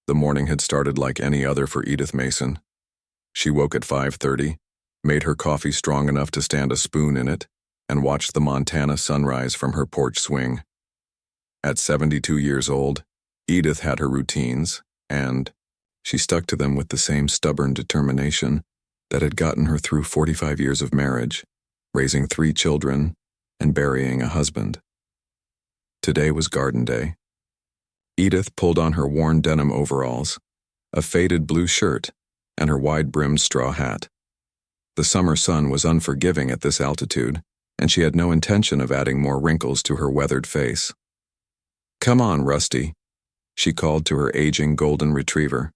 The morning had started like any other for Edith Mason. She woke at 5:30, made her coffee strong enough to stand a spoon in it, and watched the Montana sunrise from her porch swing. At 72 years old, Edith had her routines, and she stuck to them with the same stubborn determination that had gotten her through 45 years of marriage, raising 3 children, and burying a husband. Today was garden day. Edith pulled on her worn denim overalls, a faded blue shirt, and her wide-brimmed straw hat. The summer sun was unforgiving at this altitude, and she had no intention of adding more wrinkles to her weathered face. "Come on, Rusty," she called to her aging golden retriever.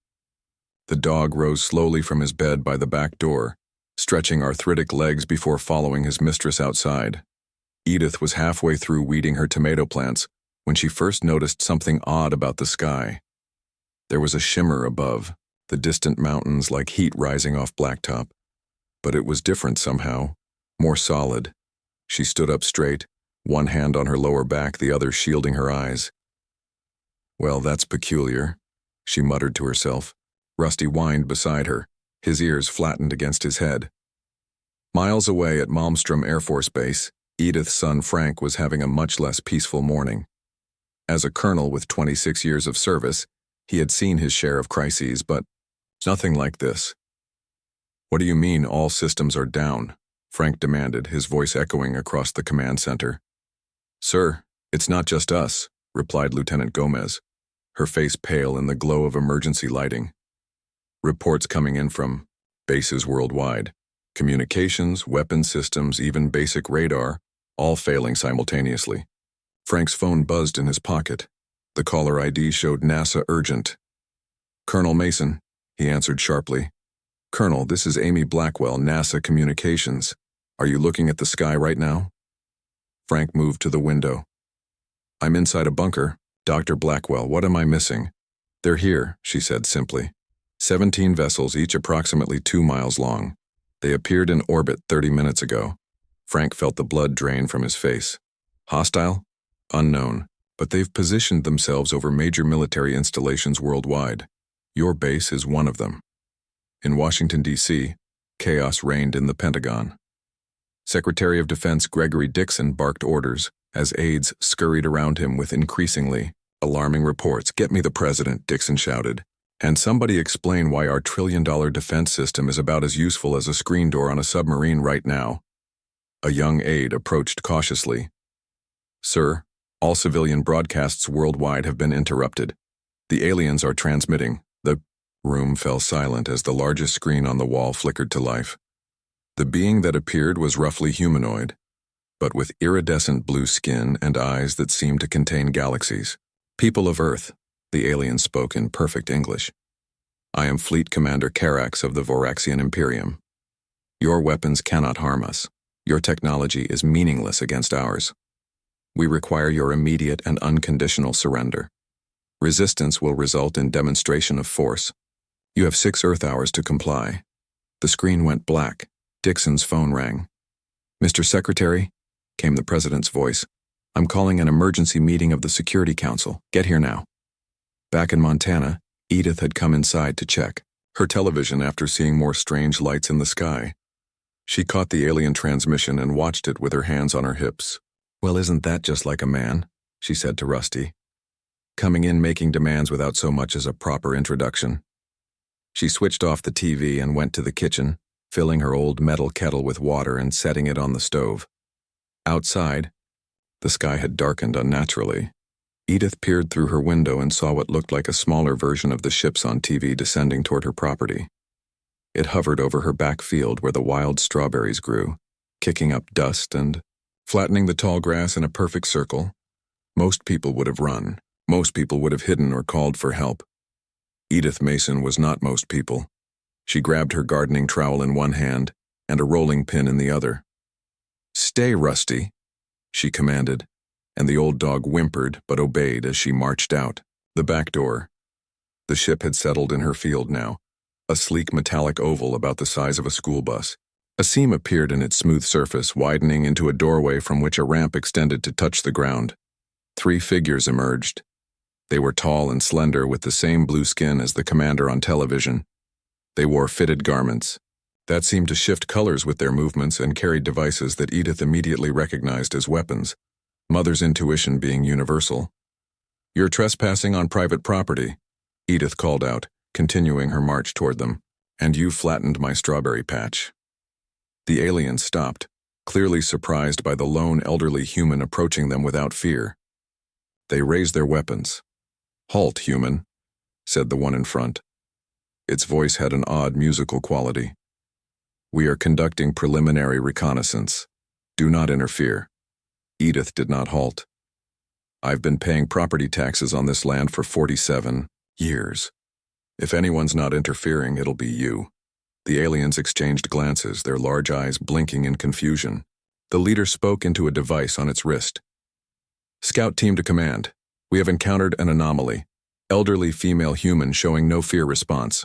The dog rose slowly from his bed by the back door, stretching arthritic legs before following his mistress outside. Edith was halfway through weeding her tomato plants when she first noticed something odd about the sky. There was a shimmer above, the distant mountains like heat rising off blacktop. But it was different somehow, more solid. She stood up straight, one hand on her lower back, the other shielding her eyes. "Well, that's peculiar," she muttered to herself. Rusty whined beside her, his ears flattened against his head. Miles away at Malmstrom Air Force Base, Edith's son Frank was having a much less peaceful morning. As a colonel with 26 years of service, he had seen his share of crises, but nothing like this. "What do you mean all systems are down?" Frank demanded, his voice echoing across the command center. "Sir, it's not just us," replied Lieutenant Gomez, her face pale in the glow of emergency lighting. "Reports coming in from bases worldwide. Communications, weapon systems, even basic radar, all failing simultaneously." Frank's phone buzzed in his pocket. The caller ID showed NASA urgent. "Colonel Mason," he answered sharply. "Colonel, this is Amy Blackwell, NASA Communications. Are you looking at the sky right now?" Frank moved to the window. "I'm inside a bunker. Dr. Blackwell, what am I missing?" "They're here," she said simply. 17 vessels, each approximately 2 miles long. They appeared in orbit 30 minutes ago. Frank felt the blood drain from his face. "Hostile?" "Unknown, but they've positioned themselves over major military installations worldwide. Your base is one of them." In Washington, D.C., chaos reigned in the Pentagon. Secretary of Defense Gregory Dixon barked orders as aides scurried around him with increasingly alarming reports. "Get me the president," Dixon shouted. "And somebody explain why our trillion-dollar defense system is about as useful as a screen door on a submarine right now." A young aide approached cautiously. "Sir, all civilian broadcasts worldwide have been interrupted. The aliens are transmitting." The room fell silent as the largest screen on the wall flickered to life. The being that appeared was roughly humanoid, but with iridescent blue skin and eyes that seemed to contain galaxies. "People of Earth," the alien spoke in perfect English. "I am Fleet Commander Carax of the Voraxian Imperium. Your weapons cannot harm us. Your technology is meaningless against ours. We require your immediate and unconditional surrender. Resistance will result in demonstration of force. You have 6 Earth hours to comply." The screen went black. Dixon's phone rang. "Mr. Secretary," came the president's voice, "I'm calling an emergency meeting of the Security Council. Get here now." Back in Montana, Edith had come inside to check her television after seeing more strange lights in the sky. She caught the alien transmission and watched it with her hands on her hips. "Well, isn't that just like a man?" she said to Rusty. "Coming in making demands without so much as a proper introduction." She switched off the TV and went to the kitchen, filling her old metal kettle with water and setting it on the stove. Outside, the sky had darkened unnaturally. Edith peered through her window and saw what looked like a smaller version of the ships on TV descending toward her property. It hovered over her back field where the wild strawberries grew, kicking up dust and flattening the tall grass in a perfect circle. Most people would have run. Most people would have hidden or called for help. Edith Mason was not most people. She grabbed her gardening trowel in one hand and a rolling pin in the other. "Stay, Rusty," she commanded, and the old dog whimpered but obeyed as she marched out. The back door. The ship had settled in her field now, a sleek metallic oval about the size of a school bus. A seam appeared in its smooth surface, widening into a doorway from which a ramp extended to touch the ground. 3 figures emerged. They were tall and slender with the same blue skin as the commander on television. They wore fitted garments that seemed to shift colors with their movements and carried devices that Edith immediately recognized as weapons, Mother's intuition being universal. "You're trespassing on private property," Edith called out, continuing her march toward them. "And you flattened my strawberry patch." The aliens stopped, clearly surprised by the lone elderly human approaching them without fear. They raised their weapons. "Halt, human," said the one in front. Its voice had an odd musical quality. "We are conducting preliminary reconnaissance. Do not interfere." Edith did not halt. "I've been paying property taxes on this land for 47 years. If anyone's not interfering, it'll be you." The aliens exchanged glances, their large eyes blinking in confusion. The leader spoke into a device on its wrist. "Scout team to command. We have encountered an anomaly. Elderly female human showing no fear response."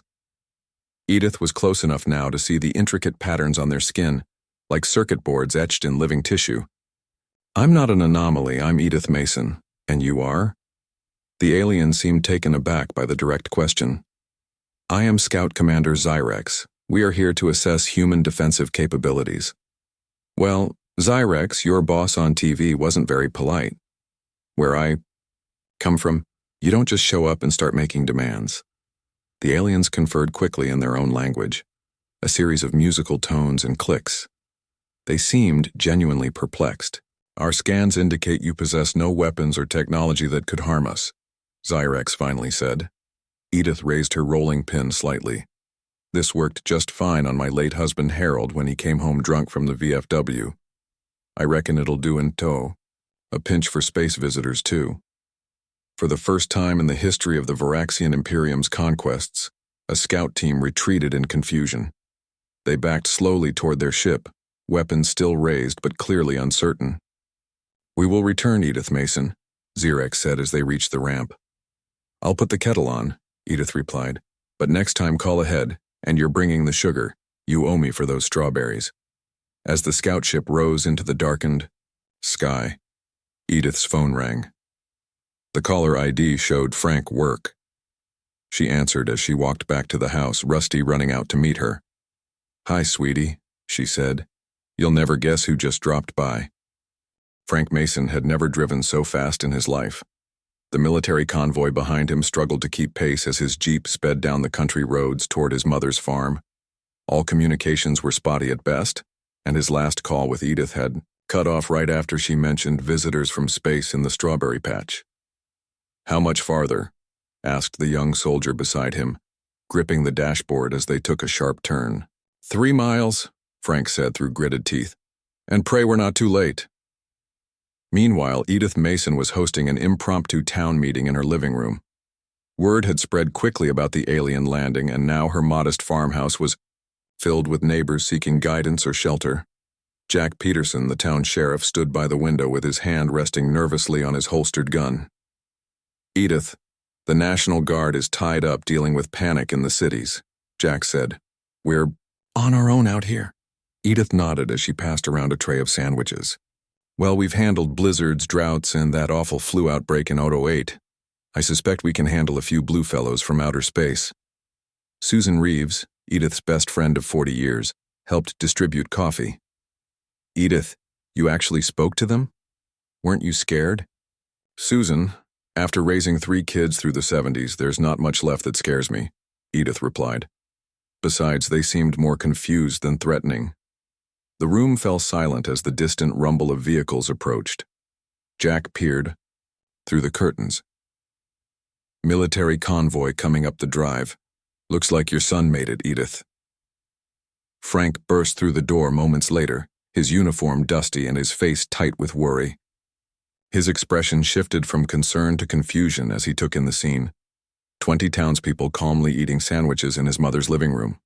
Edith was close enough now to see the intricate patterns on their skin, like circuit boards etched in living tissue. "I'm not an anomaly, I'm Edith Mason. And you are?" The alien seemed taken aback by the direct question. "I am Scout Commander Zyrex. We are here to assess human defensive capabilities." "Well, Zyrex, your boss on TV wasn't very polite. Where I come from, you don't just show up and start making demands." The aliens conferred quickly in their own language, a series of musical tones and clicks. They seemed genuinely perplexed. "Our scans indicate you possess no weapons or technology that could harm us," Zyrex finally said. Edith raised her rolling pin slightly. "This worked just fine on my late husband Harold when he came home drunk from the VFW. I reckon it'll do in tow. A pinch for space visitors, too." For the first time in the history of the Varaxian Imperium's conquests, a scout team retreated in confusion. They backed slowly toward their ship, weapons still raised but clearly uncertain. "We will return, Edith Mason," Zyrex said as they reached the ramp. "I'll put the kettle on," Edith replied, "but next time call ahead, and you're bringing the sugar. You owe me for those strawberries." As the scout ship rose into the darkened sky, Edith's phone rang. The caller ID showed Frank Work. She answered as she walked back to the house, Rusty running out to meet her. "Hi, sweetie," she said. "You'll never guess who just dropped by." Frank Mason had never driven so fast in his life. The military convoy behind him struggled to keep pace as his Jeep sped down the country roads toward his mother's farm. All communications were spotty at best, and his last call with Edith had cut off right after she mentioned visitors from space in the strawberry patch. "How much farther?" asked the young soldier beside him, gripping the dashboard as they took a sharp turn. 3 miles, Frank said through gritted teeth. "And pray we're not too late." Meanwhile, Edith Mason was hosting an impromptu town meeting in her living room. Word had spread quickly about the alien landing, and now her modest farmhouse was filled with neighbors seeking guidance or shelter. Jack Peterson, the town sheriff, stood by the window with his hand resting nervously on his holstered gun. "Edith, the National Guard is tied up dealing with panic in the cities," Jack said. "We're on our own out here." Edith nodded as she passed around a tray of sandwiches. "Well, we've handled blizzards, droughts, and that awful flu outbreak in Odo 8. I suspect we can handle a few blue fellows from outer space." Susan Reeves, Edith's best friend of 40 years, helped distribute coffee. "Edith, you actually spoke to them? Weren't you scared?" "Susan, after raising 3 kids through the 70s, there's not much left that scares me," Edith replied. Besides, they seemed more confused than threatening. The room fell silent as the distant rumble of vehicles approached. Jack peered through the curtains. "Military convoy coming up the drive. Looks like your son made it, Edith." Frank burst through the door moments later, his uniform dusty and his face tight with worry. His expression shifted from concern to confusion as he took in the scene. 20 townspeople calmly eating sandwiches in his mother's living room.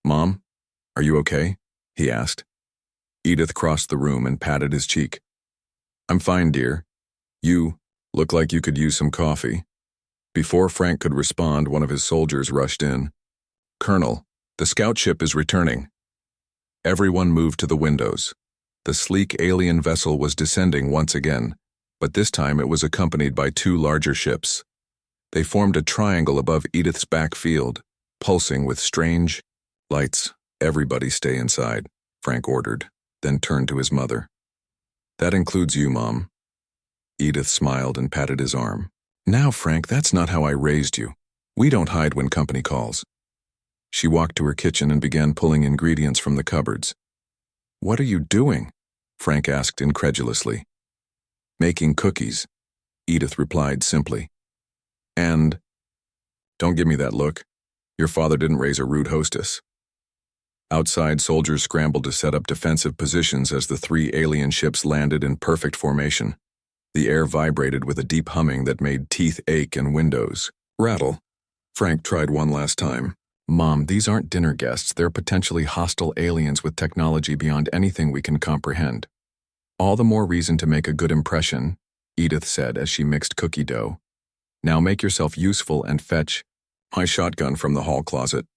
"Mom, are you okay?" he asked. Edith crossed the room and patted his cheek. "I'm fine, dear. You look like you could use some coffee." Before Frank could respond, one of his soldiers rushed in. "Colonel, the scout ship is returning." Everyone moved to the windows. The sleek alien vessel was descending once again, but this time it was accompanied by 2 larger ships. They formed a triangle above Edith's back field, pulsing with strange lights. "Everybody stay inside," Frank ordered, then turned to his mother. "That includes you, Mom." Edith smiled and patted his arm. "Now, Frank, that's not how I raised you. We don't hide when company calls." She walked to her kitchen and began pulling ingredients from the cupboards. "What are you doing?" Frank asked incredulously. "Making cookies," Edith replied simply. "And don't give me that look. Your father didn't raise a rude hostess." Outside, soldiers scrambled to set up defensive positions as the 3 alien ships landed in perfect formation. The air vibrated with a deep humming that made teeth ache and windows rattle. Frank tried one last time. "Mom, these aren't dinner guests. They're potentially hostile aliens with technology beyond anything we can comprehend." "All the more reason to make a good impression," Edith said as she mixed cookie dough. "Now make yourself useful and fetch my shotgun from the hall closet."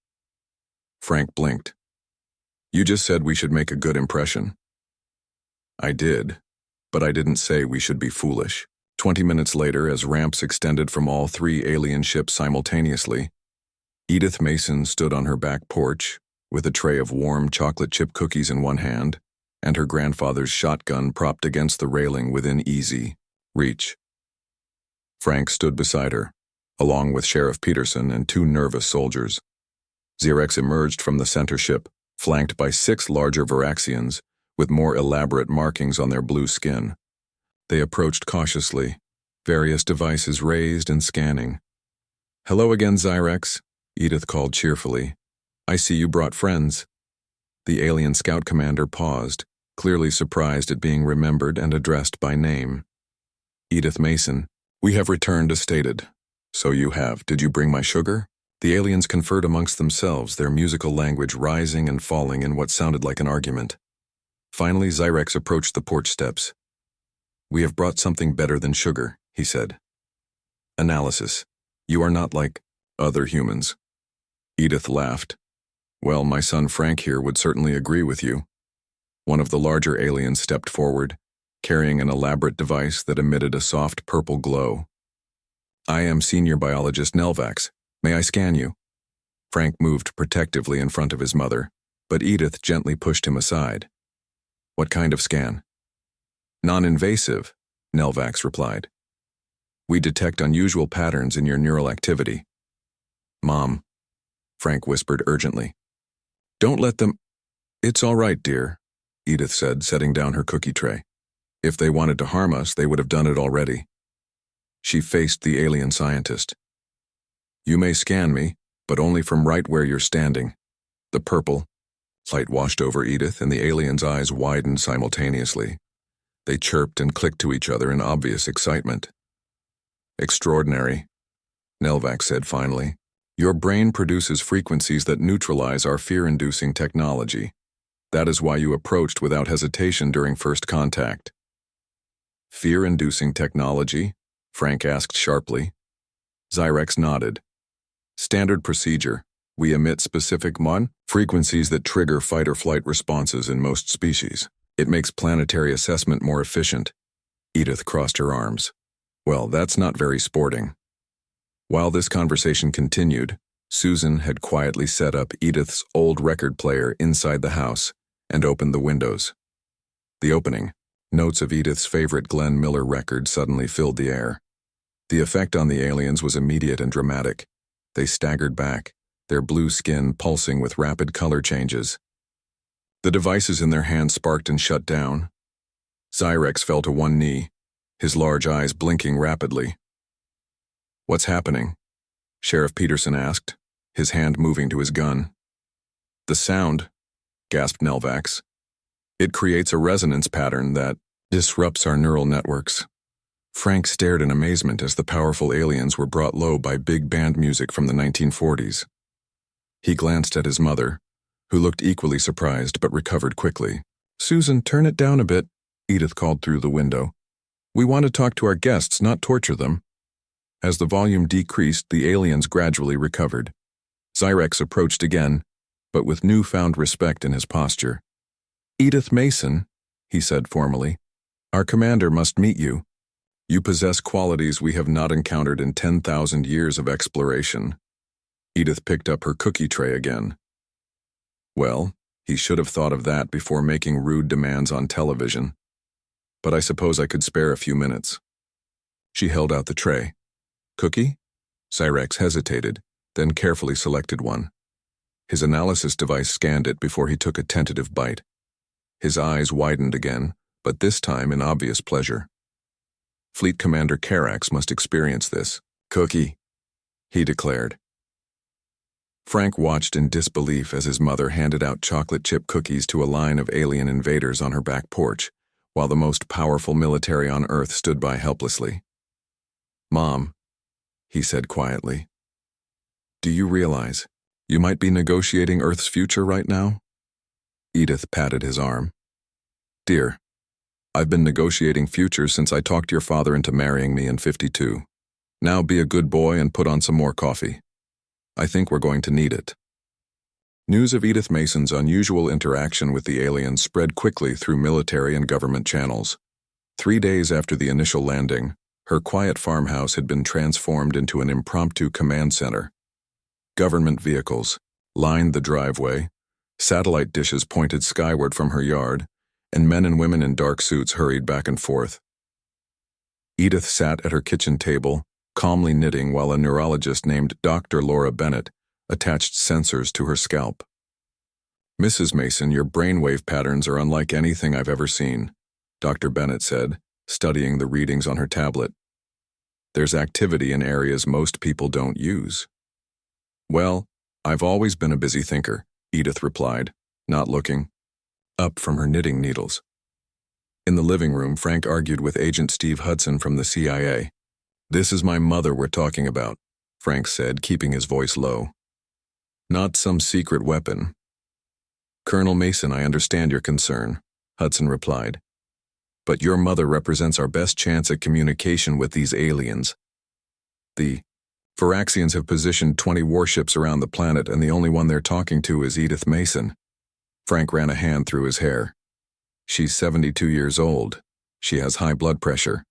Frank blinked. "You just said we should make a good impression." "I did, but I didn't say we should be foolish." 20 minutes later, as ramps extended from all 3 alien ships simultaneously, Edith Mason stood on her back porch with a tray of warm chocolate chip cookies in one hand and her grandfather's shotgun propped against the railing within easy reach. Frank stood beside her, along with Sheriff Peterson and 2 nervous soldiers. Xerex emerged from the center ship, flanked by 6 larger Varaxians with more elaborate markings on their blue skin. They approached cautiously, various devices raised and scanning. "Hello again, Xerex," Edith called cheerfully. "I see you brought friends." The alien scout commander paused, clearly surprised at being remembered and addressed by name. "Edith Mason, we have returned as stated." "So you have. Did you bring my sugar?" The aliens conferred amongst themselves, their musical language rising and falling in what sounded like an argument. Finally, Xerex approached the porch steps. "We have brought something better than sugar," he said. "Analysis. You are not like other humans." Edith laughed. "Well, my son Frank here would certainly agree with you." One of the larger aliens stepped forward, carrying an elaborate device that emitted a soft purple glow. "I am Senior Biologist Nelvax. May I scan you?" Frank moved protectively in front of his mother, but Edith gently pushed him aside. "What kind of scan?" "Non-invasive," Nelvax replied. "We detect unusual patterns in your neural activity." "Mom," Frank whispered urgently. "Don't let them—" "It's all right, dear," Edith said, setting down her cookie tray. "If they wanted to harm us, they would have done it already." She faced the alien scientist. "You may scan me, but only from right where you're standing." The purple light washed over Edith, and the alien's eyes widened simultaneously. They chirped and clicked to each other in obvious excitement. "Extraordinary," Nelvax said finally. "Your brain produces frequencies that neutralize our fear-inducing technology. That is why you approached without hesitation during first contact." "Fear-inducing technology?" Frank asked sharply. Xerex nodded. "Standard procedure. We emit specific frequencies that trigger fight-or-flight responses in most species. It makes planetary assessment more efficient." Edith crossed her arms. "Well, that's not very sporting." While this conversation continued, Susan had quietly set up Edith's old record player inside the house and opened the windows. The opening, notes of Edith's favorite Glenn Miller record suddenly filled the air. The effect on the aliens was immediate and dramatic. They staggered back, their blue skin pulsing with rapid color changes. The devices in their hands sparked and shut down. Xerex fell to one knee, his large eyes blinking rapidly. "What's happening?" Sheriff Peterson asked, his hand moving to his gun. "The sound," gasped Nelvax. "It creates a resonance pattern that disrupts our neural networks." Frank stared in amazement as the powerful aliens were brought low by big band music from the 1940s. He glanced at his mother, who looked equally surprised but recovered quickly. "Susan, turn it down a bit," Edith called through the window. "We want to talk to our guests, not torture them." As the volume decreased, the aliens gradually recovered. Xerex approached again, but with newfound respect in his posture. "Edith Mason," he said formally, "our commander must meet you." You possess qualities we have not encountered in 10,000 years of exploration. Edith picked up her cookie tray again. Well, he should have thought of that before making rude demands on television. But I suppose I could spare a few minutes. She held out the tray. Cookie? Cyrex hesitated, then carefully selected one. His analysis device scanned it before he took a tentative bite. His eyes widened again, but this time in obvious pleasure. Fleet Commander Carax must experience this. Cookie, he declared. Frank watched in disbelief as his mother handed out chocolate chip cookies to a line of alien invaders on her back porch, while the most powerful military on Earth stood by helplessly. Mom, he said quietly, do you realize you might be negotiating Earth's future right now? Edith patted his arm. Dear, I've been negotiating futures since I talked your father into marrying me in '52. Now be a good boy and put on some more coffee. I think we're going to need it. News of Edith Mason's unusual interaction with the aliens spread quickly through military and government channels. 3 days after the initial landing, her quiet farmhouse had been transformed into an impromptu command center. Government vehicles lined the driveway, satellite dishes pointed skyward from her yard, and men and women in dark suits hurried back and forth. Edith sat at her kitchen table, calmly knitting while a neurologist named Dr. Laura Bennett attached sensors to her scalp. Mrs. Mason, your brainwave patterns are unlike anything I've ever seen, Dr. Bennett said, studying the readings on her tablet. There's activity in areas most people don't use. Well, I've always been a busy thinker, Edith replied, not looking up from her knitting needles. In the living room, Frank argued with Agent Steve Hudson from the CIA. This is my mother we're talking about, Frank said, keeping his voice low. Not some secret weapon. Colonel Mason, I understand your concern, Hudson replied. But your mother represents our best chance at communication with these aliens. The Varaxians have positioned 20 warships around the planet, and the only one they're talking to is Edith Mason. Frank ran a hand through his hair. She's 72 years old. She has high blood pressure.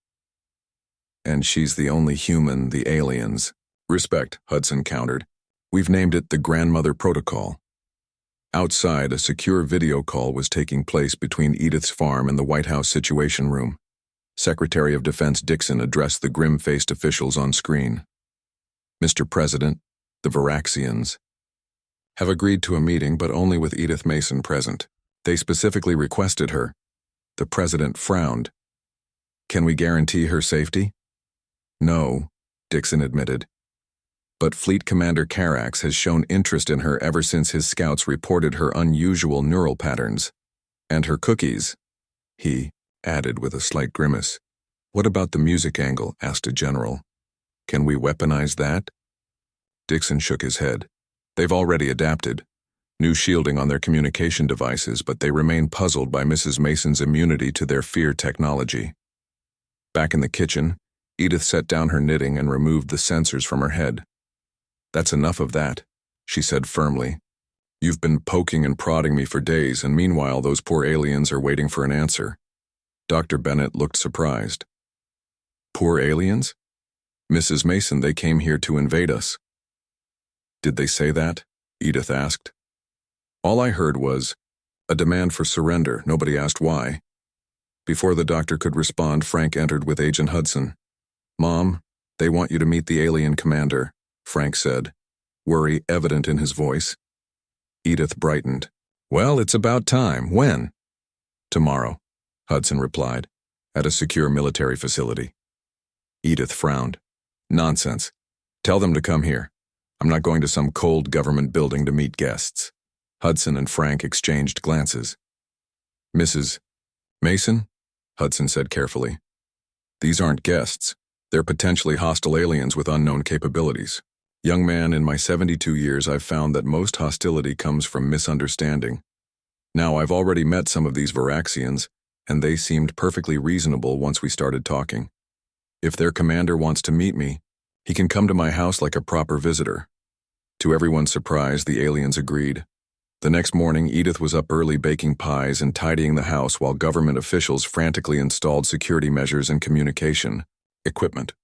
And she's the only human the aliens respect, Hudson countered. We've named it the Grandmother Protocol. Outside, a secure video call was taking place between Edith's farm and the White House Situation Room. Secretary of Defense Dixon addressed the grim-faced officials on screen. Mr. President, the Varaxians have agreed to a meeting, but only with Edith Mason present. They specifically requested her. The president frowned. Can we guarantee her safety? No, Dixon admitted. But Fleet Commander Carax has shown interest in her ever since his scouts reported her unusual neural patterns. And her cookies, he added with a slight grimace. What about the music angle? Asked a general. Can we weaponize that? Dixon shook his head. They've already adapted. New shielding on their communication devices, but they remain puzzled by Mrs. Mason's immunity to their fear technology. Back in the kitchen, Edith set down her knitting and removed the sensors from her head. That's enough of that, she said firmly. You've been poking and prodding me for days, and meanwhile those poor aliens are waiting for an answer. Dr. Bennett looked surprised. Poor aliens? Mrs. Mason, they came here to invade us. Did they say that? Edith asked. All I heard was a demand for surrender. Nobody asked why. Before the doctor could respond, Frank entered with Agent Hudson. Mom, they want you to meet the alien commander, Frank said, worry evident in his voice. Edith brightened. Well, it's about time. When? Tomorrow, Hudson replied, at a secure military facility. Edith frowned. Nonsense. Tell them to come here. I'm not going to some cold government building to meet guests. Hudson and Frank exchanged glances. Mrs. Mason? Hudson said carefully. These aren't guests. They're potentially hostile aliens with unknown capabilities. Young man, in my 72 years, I've found that most hostility comes from misunderstanding. Now, I've already met some of these Varaxians, and they seemed perfectly reasonable once we started talking. If their commander wants to meet me, he can come to my house like a proper visitor. To everyone's surprise, the aliens agreed. The next morning, Edith was up early baking pies and tidying the house while government officials frantically installed security measures and communication. Equipment.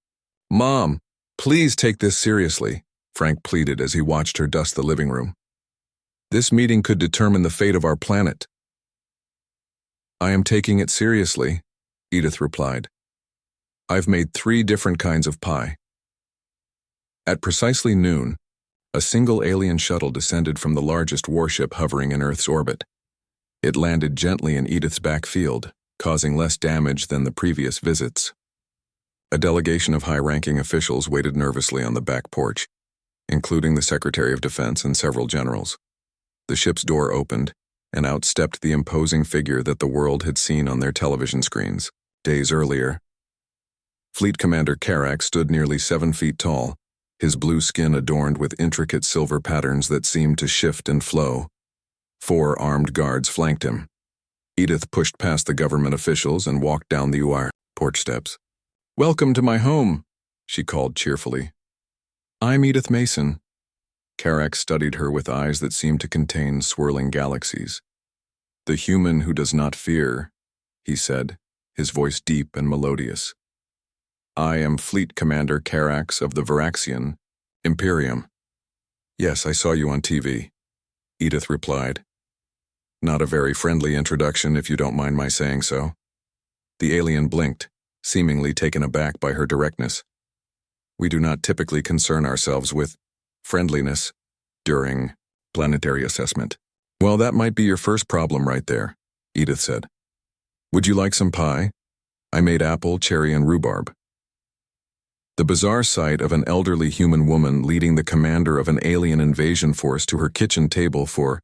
Mom, please take this seriously, Frank pleaded as he watched her dust the living room. This meeting could determine the fate of our planet. I am taking it seriously, Edith replied. I've made 3 different kinds of pie. At precisely noon, a single alien shuttle descended from the largest warship hovering in Earth's orbit. It landed gently in Edith's backfield, causing less damage than the previous visits. A delegation of high-ranking officials waited nervously on the back porch, including the Secretary of Defense and several generals. The ship's door opened, and out stepped the imposing figure that the world had seen on their television screens days earlier. Fleet Commander Karak stood nearly 7 feet tall, his blue skin adorned with intricate silver patterns that seemed to shift and flow. 4 armed guards flanked him. Edith pushed past the government officials and walked down the UR porch steps. Welcome to my home, she called cheerfully. I'm Edith Mason. Karak studied her with eyes that seemed to contain swirling galaxies. The human who does not fear, he said, his voice deep and melodious. I am Fleet Commander Karax of the Varaxian Imperium. Yes, I saw you on TV, Edith replied. Not a very friendly introduction, if you don't mind my saying so. The alien blinked, seemingly taken aback by her directness. We do not typically concern ourselves with friendliness during planetary assessment. Well, that might be your first problem right there, Edith said. Would you like some pie? I made apple, cherry, and rhubarb. The bizarre sight of an elderly human woman leading the commander of an alien invasion force to her kitchen table for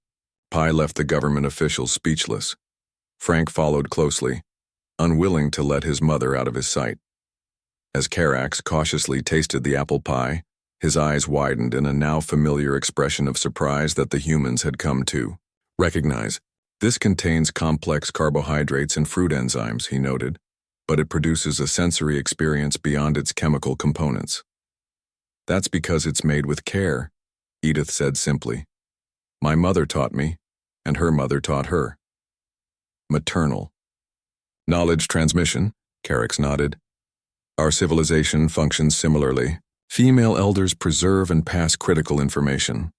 pie left the government officials speechless. Frank followed closely, unwilling to let his mother out of his sight. As Karax cautiously tasted the apple pie, his eyes widened in a now familiar expression of surprise that the humans had come to recognize. This contains complex carbohydrates and fruit enzymes, he noted, but it produces a sensory experience beyond its chemical components. That's because it's made with care, Edith said simply. My mother taught me, and her mother taught her. Maternal. Knowledge transmission, Karax nodded. Our civilization functions similarly. Female elders preserve and pass critical information.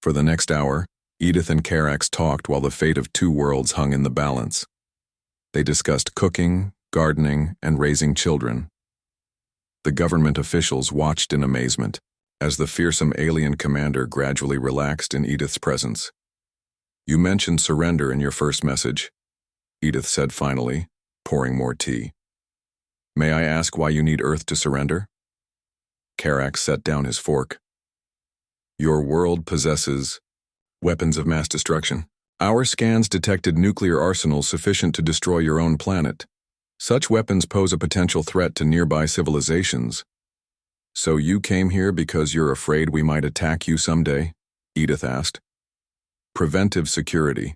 For the next hour, Edith and Karax talked while the fate of 2 worlds hung in the balance. They discussed cooking, gardening, and raising children. The government officials watched in amazement as the fearsome alien commander gradually relaxed in Edith's presence. You mentioned surrender in your first message, Edith said finally, pouring more tea. May I ask why you need Earth to surrender? Karax set down his fork. Your world possesses weapons of mass destruction. Our scans detected nuclear arsenals sufficient to destroy your own planet. Such weapons pose a potential threat to nearby civilizations. So you came here because you're afraid we might attack you someday? Edith asked. Preventive security,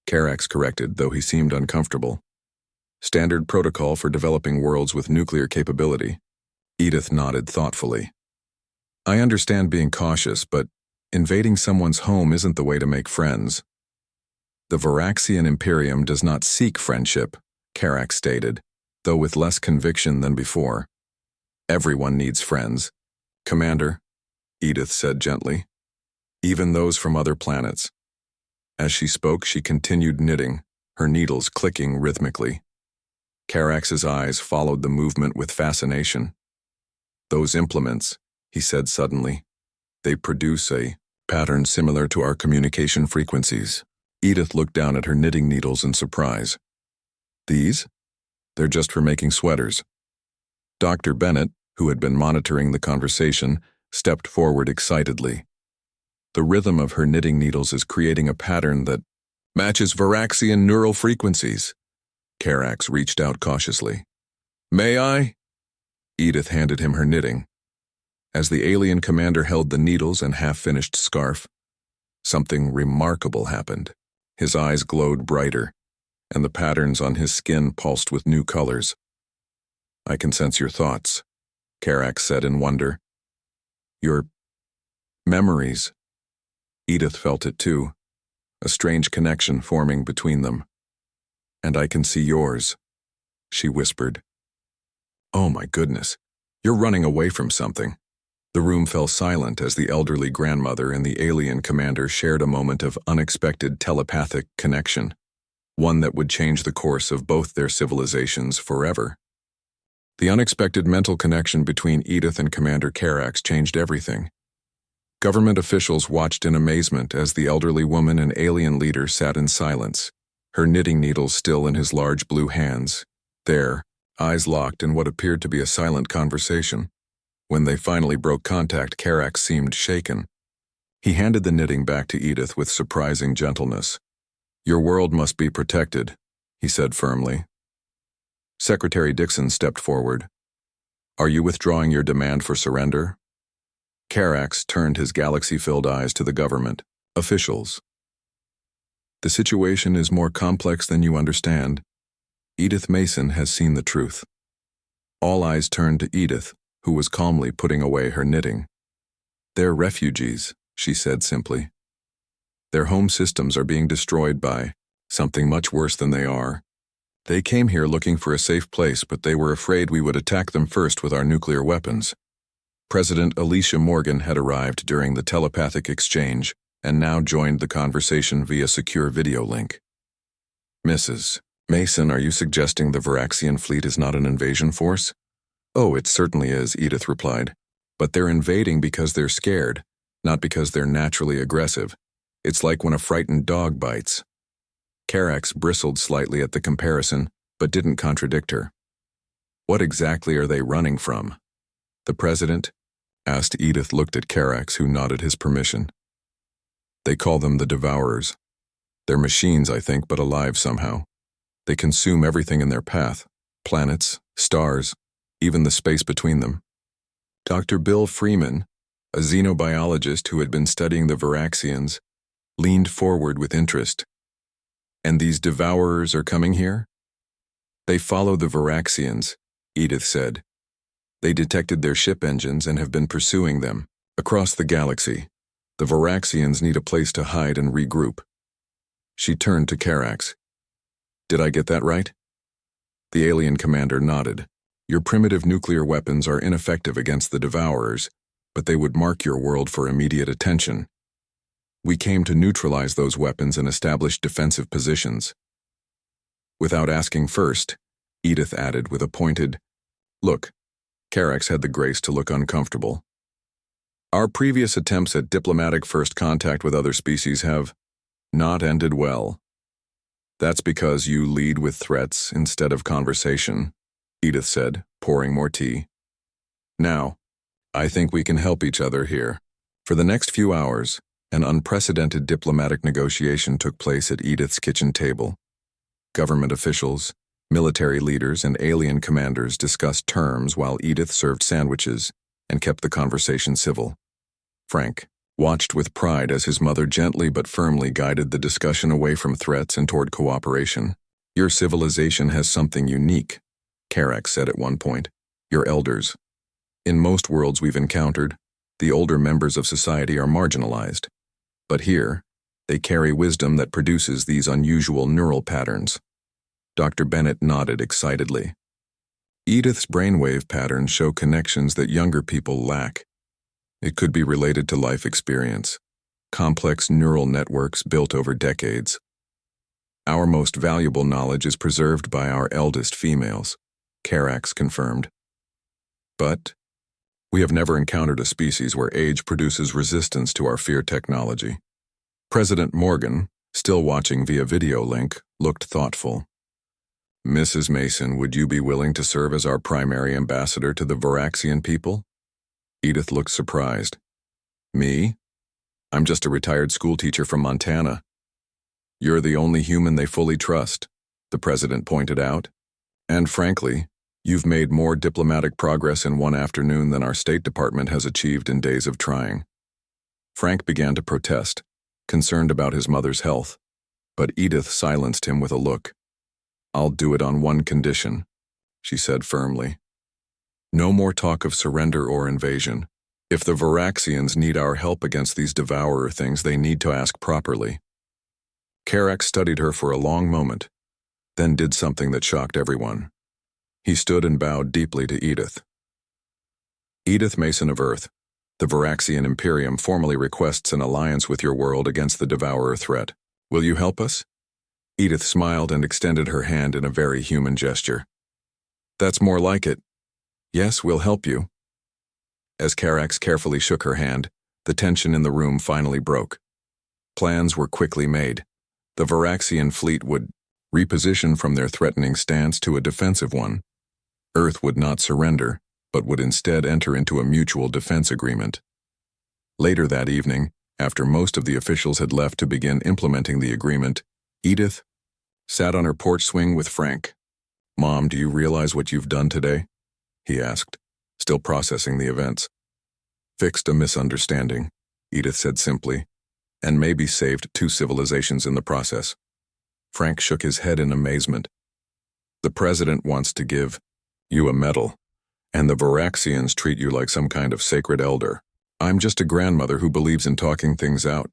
Karax corrected, though he seemed uncomfortable. Standard protocol for developing worlds with nuclear capability. Edith nodded thoughtfully. I understand being cautious, but invading someone's home isn't the way to make friends. The Varaxian Imperium does not seek friendship, Karax stated, though with less conviction than before. Everyone needs friends. Commander, Edith said gently. Even those from other planets. As she spoke, she continued knitting, her needles clicking rhythmically. Karax's eyes followed the movement with fascination. Those implements, he said suddenly, they produce a pattern similar to our communication frequencies. Edith looked down at her knitting needles in surprise. These? They're just for making sweaters. Dr. Bennett, who had been monitoring the conversation, stepped forward excitedly. The rhythm of her knitting needles is creating a pattern that matches Varaxian neural frequencies. Karax reached out cautiously. May I? Edith handed him her knitting. As the alien commander held the needles and half-finished scarf, something remarkable happened. His eyes glowed brighter, and the patterns on his skin pulsed with new colors. I can sense your thoughts, Karax said in wonder. Your memories. Edith felt it too, a strange connection forming between them. And I can see yours, she whispered. Oh my goodness. You're running away from something. The room fell silent as the elderly grandmother and the alien commander shared a moment of unexpected telepathic connection, one that would change the course of both their civilizations forever. The unexpected mental connection between Edith and Commander Carax changed everything. Government officials watched in amazement as the elderly woman and alien leader sat in silence, her knitting needles still in his large blue hands, there, eyes locked in what appeared to be a silent conversation. When they finally broke contact, Carax seemed shaken. He handed the knitting back to Edith with surprising gentleness. "Your world must be protected," he said firmly. Secretary Dixon stepped forward. "Are you withdrawing your demand for surrender?" Carax turned his galaxy-filled eyes to the government officials. "The situation is more complex than you understand. Edith Mason has seen the truth." All eyes turned to Edith, who was calmly putting away her knitting. "They're refugees," she said simply. "Their home systems are being destroyed by something much worse than they are. They came here looking for a safe place, but they were afraid we would attack them first with our nuclear weapons." President Alicia Morgan had arrived during the telepathic exchange and now joined the conversation via secure video link. "Mrs. Mason, are you suggesting the Varaxian fleet is not an invasion force?" "Oh, it certainly is," Edith replied. "But they're invading because they're scared, not because they're naturally aggressive. It's like when a frightened dog bites." Carax bristled slightly at the comparison, but didn't contradict her. "What exactly are they running from?" "The president?" asked Edith, looked at Carax, who nodded his permission. "They call them the Devourers. They're machines, I think, but alive somehow. They consume everything in their path, planets, stars, even the space between them." Dr. Bill Freeman, a xenobiologist who had been studying the Varaxians, leaned forward with interest. "And these Devourers are coming here?" "They follow the Varaxians," Edith said. "They detected their ship engines and have been pursuing them across the galaxy. The Varaxians need a place to hide and regroup." She turned to Carax. "Did I get that right?" The alien commander nodded. "Your primitive nuclear weapons are ineffective against the Devourers, but they would mark your world for immediate attention. We came to neutralize those weapons and establish defensive positions." Without asking first, Edith added with a pointed, "Look." Carax had the grace to look uncomfortable. "Our previous attempts at diplomatic first contact with other species have not ended well. That's because you lead with threats instead of conversation," Edith said, pouring more tea. "Now, I think we can help each other here." For the next few hours, an unprecedented diplomatic negotiation took place at Edith's kitchen table. Government officials, military leaders, and alien commanders discussed terms while Edith served sandwiches and kept the conversation civil. Frank watched with pride as his mother gently but firmly guided the discussion away from threats and toward cooperation. "Your civilization has something unique," Carax said at one point. "Your elders. In most worlds we've encountered, the older members of society are marginalized. But here, they carry wisdom that produces these unusual neural patterns." Dr. Bennett nodded excitedly. "Edith's brainwave patterns show connections that younger people lack. It could be related to life experience, complex neural networks built over decades. Our most valuable knowledge is preserved by our eldest females," Carax confirmed. "But we have never encountered a species where age produces resistance to our fear technology." President Morgan, still watching via video link, looked thoughtful. "Mrs. Mason, would you be willing to serve as our primary ambassador to the Varaxian people?" Edith looked surprised. "Me? I'm just a retired schoolteacher from Montana." "You're the only human they fully trust," the president pointed out. "And frankly, you've made more diplomatic progress in one afternoon than our State Department has achieved in days of trying." Frank began to protest, concerned about his mother's health, but Edith silenced him with a look. "I'll do it on one condition," she said firmly. "No more talk of surrender or invasion. If the Varaxians need our help against these devourer things, they need to ask properly." Carax studied her for a long moment, then did something that shocked everyone. He stood and bowed deeply to Edith. Edith Mason of Earth, the Varaxian Imperium formally requests an alliance with your world against the Devourer threat. Will you help us? Edith smiled and extended her hand in a very human gesture. That's more like it. Yes, we'll help you. As Carax carefully shook her hand, the tension in the room finally broke. Plans were quickly made. The Varaxian fleet would reposition from their threatening stance to a defensive one. Earth would not surrender, but would instead enter into a mutual defense agreement. Later that evening, after most of the officials had left to begin implementing the agreement, Edith sat on her porch swing with Frank. "Mom, do you realize what you've done today?" he asked, still processing the events. "Fixed a misunderstanding," Edith said simply, "and maybe saved 2 civilizations in the process." Frank shook his head in amazement. "The president wants to give you a medal, and the Varaxians treat you like some kind of sacred elder." "I'm just a grandmother who believes in talking things out,"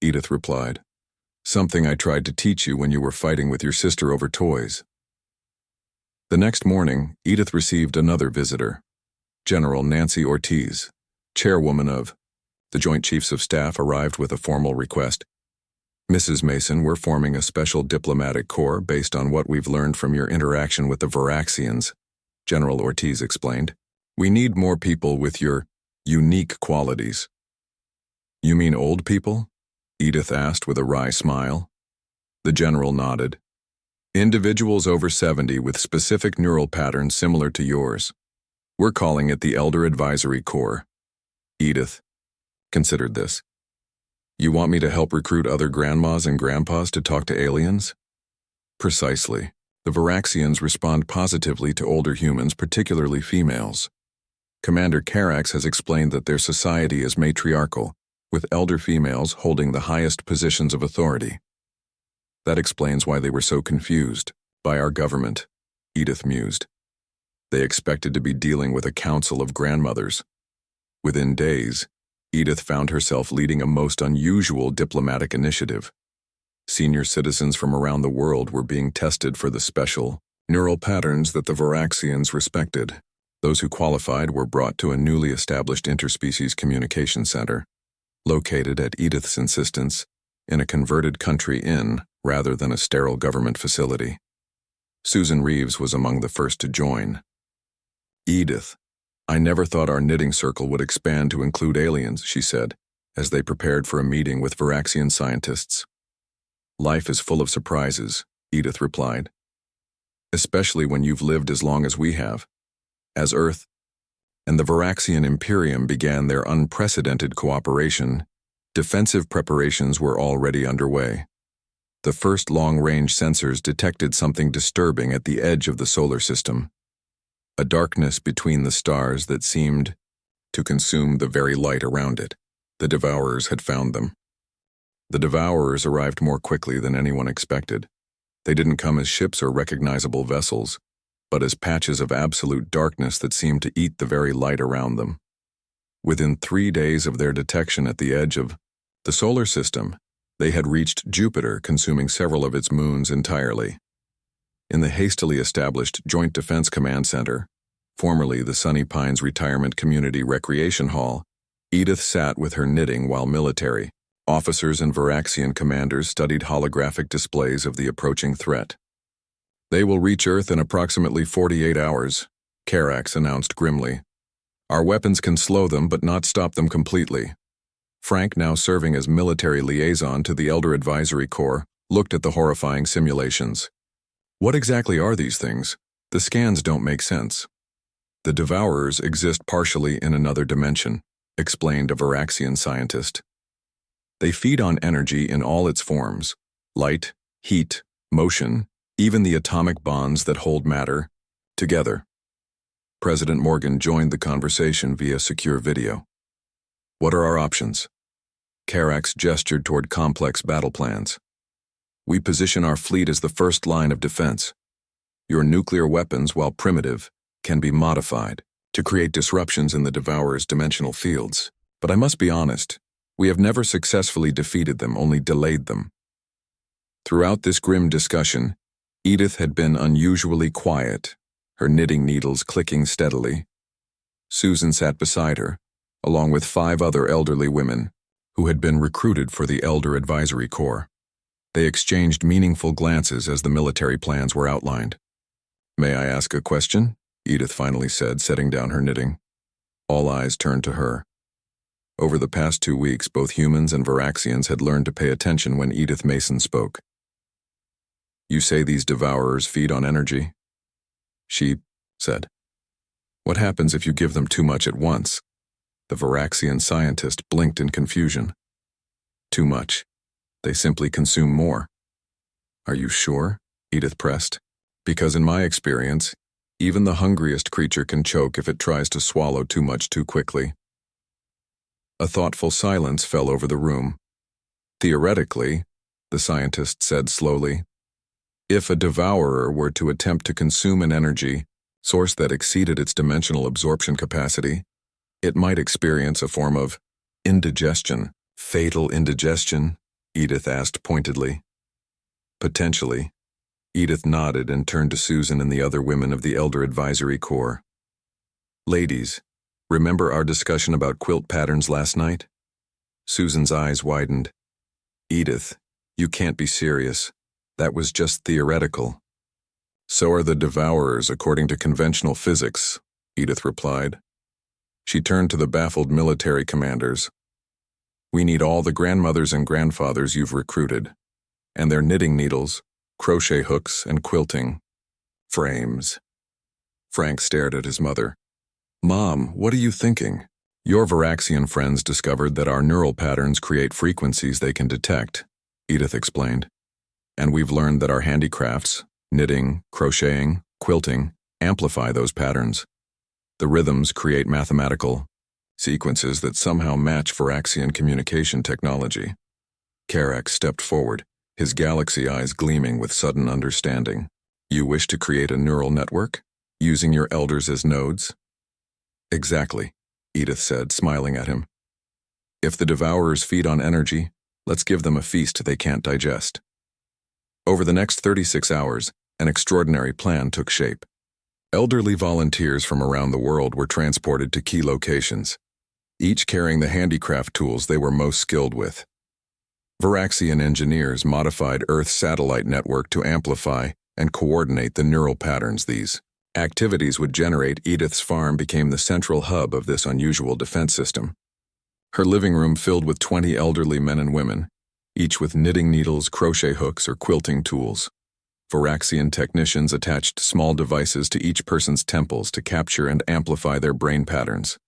Edith replied. "Something I tried to teach you when you were fighting with your sister over toys." The next morning, Edith received another visitor, General Nancy Ortiz, chairwoman of the Joint Chiefs of Staff, arrived with a formal request. "Mrs. Mason, we're forming a special diplomatic corps based on what we've learned from your interaction with the Varaxians," General Ortiz explained. "We need more people with your unique qualities." "You mean old people?" Edith asked with a wry smile. The general nodded. "Individuals over 70 with specific neural patterns similar to yours. We're calling it the Elder Advisory Corps." Edith considered this. "You want me to help recruit other grandmas and grandpas to talk to aliens?" "Precisely. The Varaxians respond positively to older humans, particularly females. Commander Carax has explained that their society is matriarchal, with elder females holding the highest positions of authority. That explains why they were so confused by our government," Edith mused. "They expected to be dealing with a council of grandmothers." Within days, Edith found herself leading a most unusual diplomatic initiative. Senior citizens from around the world were being tested for the special neural patterns that the Varaxians respected. Those who qualified were brought to a newly established interspecies communication center, located at Edith's insistence, in a converted country inn rather than a sterile government facility. Susan Reeves was among the first to join. "Edith, I never thought our knitting circle would expand to include aliens," she said, as they prepared for a meeting with Varaxian scientists. "Life is full of surprises," Edith replied. "Especially when you've lived as long as we have. As Earth and the Varaxian Imperium began their unprecedented cooperation, defensive preparations were already underway. The first long-range sensors detected something disturbing at the edge of the solar system, a darkness between the stars that seemed to consume the very light around it. The Devourers had found them. The Devourers arrived more quickly than anyone expected. They didn't come as ships or recognizable vessels, but as patches of absolute darkness that seemed to eat the very light around them. Within 3 days of their detection at the edge of the solar system, they had reached Jupiter, consuming several of its moons entirely. In the hastily established Joint Defense Command Center, formerly the Sunny Pines Retirement Community Recreation Hall, Edith sat with her knitting while military officers and Varaxian commanders studied holographic displays of the approaching threat. "They will reach Earth in approximately 48 hours, Carax announced grimly. "Our weapons can slow them but not stop them completely." Frank, now serving as military liaison to the Elder Advisory Corps, looked at the horrifying simulations. "What exactly are these things? The scans don't make sense." "The Devourers exist partially in another dimension," explained a Varaxian scientist. "They feed on energy in all its forms: light, heat, motion, even the atomic bonds that hold matter together." President Morgan joined the conversation via secure video. "What are our options?" Carax gestured toward complex battle plans. "We position our fleet as the first line of defense. Your nuclear weapons, while primitive, can be modified to create disruptions in the Devourer's dimensional fields. But I must be honest, we have never successfully defeated them, only delayed them." Throughout this grim discussion, Edith had been unusually quiet, her knitting needles clicking steadily. Susan sat beside her, along with 5 other elderly women who had been recruited for the Elder Advisory Corps. They exchanged meaningful glances as the military plans were outlined. "May I ask a question?" Edith finally said, setting down her knitting. All eyes turned to her. Over the past 2 weeks, both humans and Varaxians had learned to pay attention when Edith Mason spoke. "You say these devourers feed on energy?" She said. "What happens if you give them too much at once?" The Varaxian scientist blinked in confusion. "Too much. They simply consume more." "Are you sure?" Edith pressed. "Because in my experience, even the hungriest creature can choke if it tries to swallow too much too quickly." A thoughtful silence fell over the room. "Theoretically," the scientist said slowly, "if a devourer were to attempt to consume an energy source that exceeded its dimensional absorption capacity, it might experience a form of indigestion." "Fatal indigestion?" Edith asked pointedly. "Potentially." Edith nodded and turned to Susan and the other women of the Elder Advisory Corps. "Ladies, remember our discussion about quilt patterns last night?" Susan's eyes widened. "Edith, you can't be serious. That was just theoretical." "So are the devourers according to conventional physics," Edith replied. She turned to the baffled military commanders. "We need all the grandmothers and grandfathers you've recruited, and their knitting needles, crochet hooks, and quilting frames." Frank stared at his mother. "Mom, what are you thinking?" "Your Varaxian friends discovered that our neural patterns create frequencies they can detect," Edith explained. "And we've learned that our handicrafts, knitting, crocheting, quilting, amplify those patterns. The rhythms create mathematical sequences that somehow match Varaxian communication technology." Karak stepped forward, his galaxy eyes gleaming with sudden understanding. "You wish to create a neural network, using your elders as nodes?" "Exactly," Edith said, smiling at him. "If the devourers feed on energy, let's give them a feast they can't digest." Over the next 36 hours, an extraordinary plan took shape. Elderly volunteers from around the world were transported to key locations, each carrying the handicraft tools they were most skilled with. Varaxian engineers modified Earth's satellite network to amplify and coordinate the neural patterns these activities would generate. Edith's farm became the central hub of this unusual defense system. Her living room filled with 20 elderly men and women, each with knitting needles, crochet hooks, or quilting tools. Varaxian technicians attached small devices to each person's temples to capture and amplify their brain patterns.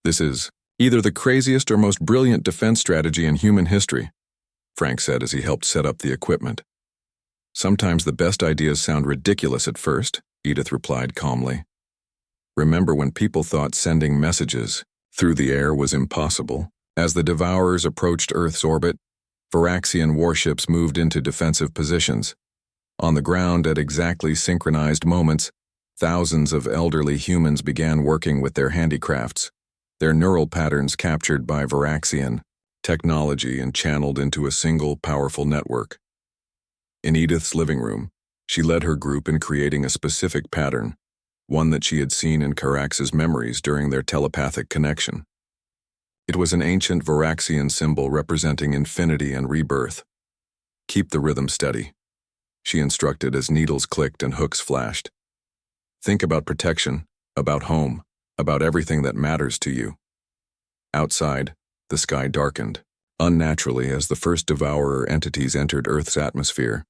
"This is either the craziest or most brilliant defense strategy in human history," Frank said as he helped set up the equipment. "Sometimes the best ideas sound ridiculous at first," Edith replied calmly. "Remember when people thought sending messages through the air was impossible? As the devourers approached Earth's orbit, Varaxian warships moved into defensive positions. On the ground at exactly synchronized moments, thousands of elderly humans began working with their handicrafts, their neural patterns captured by Varaxian technology and channeled into a single powerful network." In Edith's living room, she led her group in creating a specific pattern, one that she had seen in Carax's memories during their telepathic connection. It was an ancient Varaxian symbol representing infinity and rebirth. "Keep the rhythm steady," she instructed as needles clicked and hooks flashed. "Think about protection, about home, about everything that matters to you." Outside, the sky darkened, unnaturally as the first devourer entities entered Earth's atmosphere.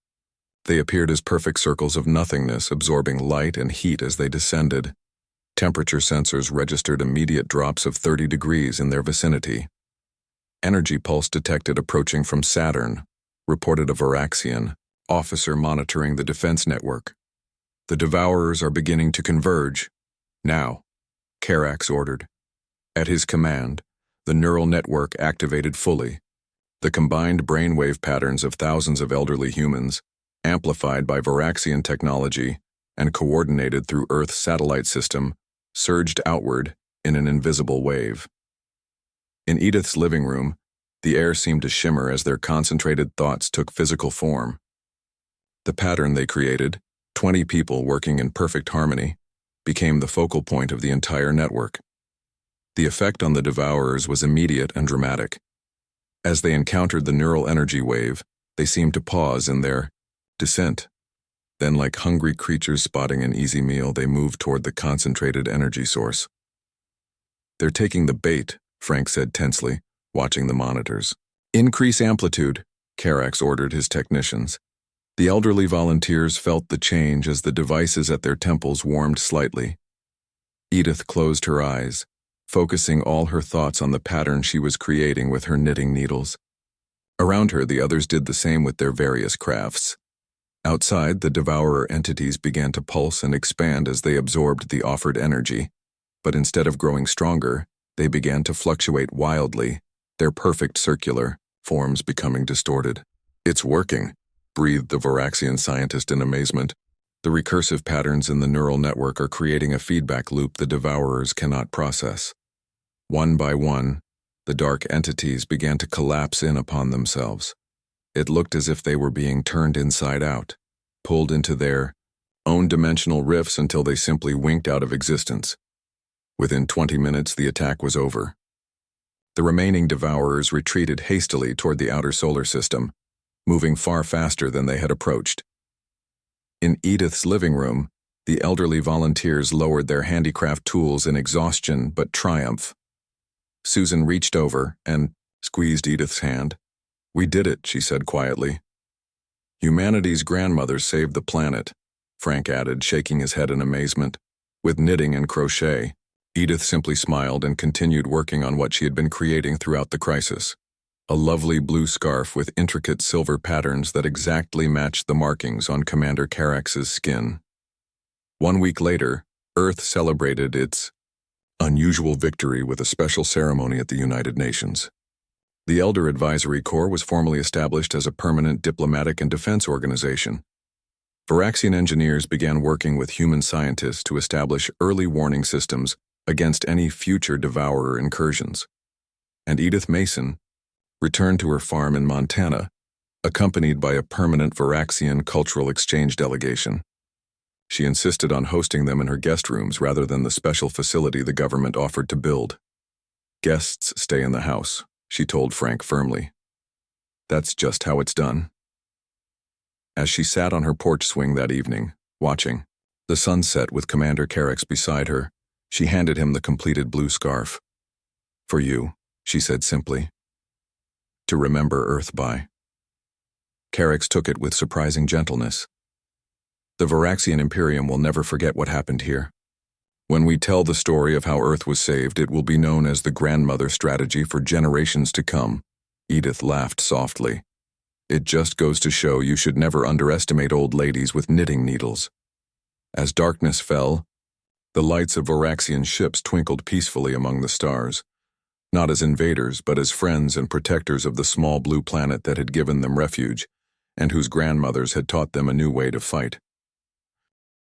They appeared as perfect circles of nothingness, absorbing light and heat as they descended. Temperature sensors registered immediate drops of 30 degrees in their vicinity. Energy pulse detected approaching from Saturn, reported a Varaxian officer monitoring the defense network. "The devourers are beginning to converge. Now," Carax ordered. At his command, the neural network activated fully. The combined brainwave patterns of thousands of elderly humans, amplified by Varaxian technology and coordinated through Earth's satellite system, surged outward in an invisible wave. In Edith's living room, the air seemed to shimmer as their concentrated thoughts took physical form. The pattern they created, 20 people working in perfect harmony, became the focal point of the entire network. The effect on the Devourers was immediate and dramatic. As they encountered the neural energy wave, they seemed to pause in their descent. Then, like hungry creatures spotting an easy meal, they moved toward the concentrated energy source. "They're taking the bait," Frank said tensely, watching the monitors. "Increase amplitude," Karax ordered his technicians. The elderly volunteers felt the change as the devices at their temples warmed slightly. Edith closed her eyes, focusing all her thoughts on the pattern she was creating with her knitting needles. Around her, the others did the same with their various crafts. Outside, the Devourer entities began to pulse and expand as they absorbed the offered energy, but instead of growing stronger, they began to fluctuate wildly, their perfect circular forms becoming distorted. "It's working," breathed the Varaxian scientist in amazement. "The recursive patterns in the neural network are creating a feedback loop the Devourers cannot process." One by one, the dark entities began to collapse in upon themselves. It looked as if they were being turned inside out, pulled into their own dimensional rifts until they simply winked out of existence. Within 20 minutes, the attack was over. The remaining Devourers retreated hastily toward the outer solar system, moving far faster than they had approached. In Edith's living room, the elderly volunteers lowered their handicraft tools in exhaustion but triumph. Susan reached over and squeezed Edith's hand. "We did it," she said quietly. "Humanity's grandmothers saved the planet," Frank added, shaking his head in amazement. "With knitting and crochet." Edith simply smiled and continued working on what she had been creating throughout the crisis. A lovely blue scarf with intricate silver patterns that exactly matched the markings on Commander Karax's skin. 1 week later, Earth celebrated its unusual victory with a special ceremony at the United Nations. The Elder Advisory Corps was formally established as a permanent diplomatic and defense organization. Varaxian engineers began working with human scientists to establish early warning systems against any future Devourer incursions. And Edith Mason returned to her farm in Montana, accompanied by a permanent Varaxian cultural exchange delegation. She insisted on hosting them in her guest rooms rather than the special facility the government offered to build. "Guests stay in the house," she told Frank firmly. "That's just how it's done." As she sat on her porch swing that evening, watching the sunset with Commander Karax beside her, she handed him the completed blue scarf. "For you," she said simply. "To remember Earth by." Karax took it with surprising gentleness. "The Varaxian Imperium will never forget what happened here. When we tell the story of how Earth was saved, it will be known as the grandmother strategy for generations to come." Edith laughed softly. "It just goes to show you should never underestimate old ladies with knitting needles." As darkness fell, the lights of Varaxian ships twinkled peacefully among the stars, not as invaders but as friends and protectors of the small blue planet that had given them refuge, and whose grandmothers had taught them a new way to fight.